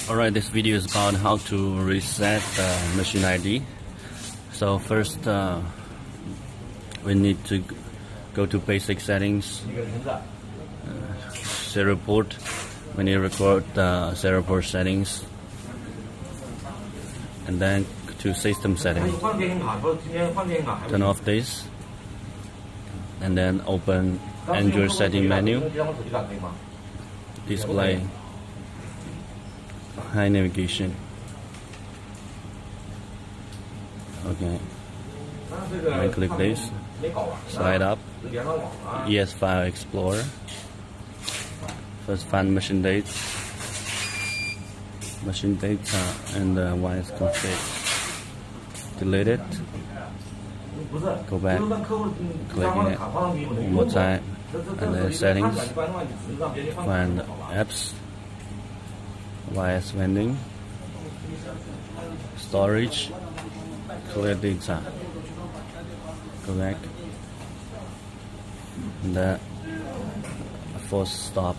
Alright, this video is about how to reset the machine ID. So first we need to go to basic settings, serial port. We need to record the serial port settings, and then to system settings. Turn off this, and then open Android setting menu. Display high navigation. Okay, and click this. Slide up. ES File Explorer. First find machine data, and wireless config. Delete it. Go back. Clicking it one more time, and then settings. Find apps. Wireless vending. Storage. Clear data. Go back. And then force stop.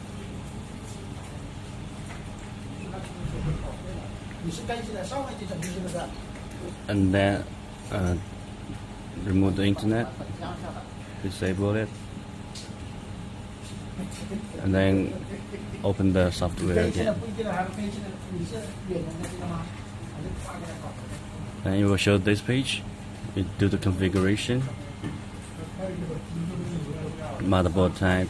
And then remove the internet, disable it, and then open the software again. Then it will show this page. You do the configuration, motherboard type,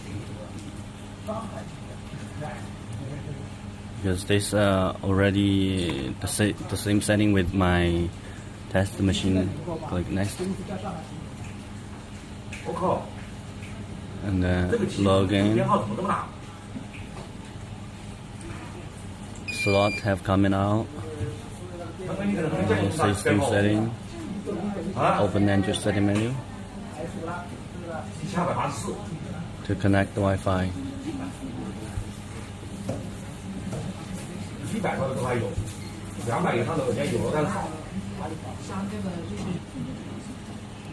because this already the same setting with my test machine. Click next, and then log in. Slot have coming out. System setting. Open Android setting menu to connect the Wi-Fi.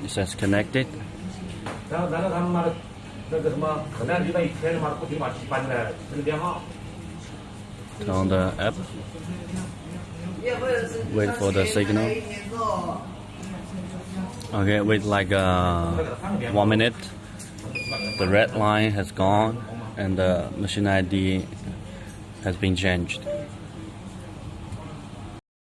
It says connected. Turn on the app. Wait for the signal. Okay, wait like 1 minute. The red line has gone and the machine ID has been changed.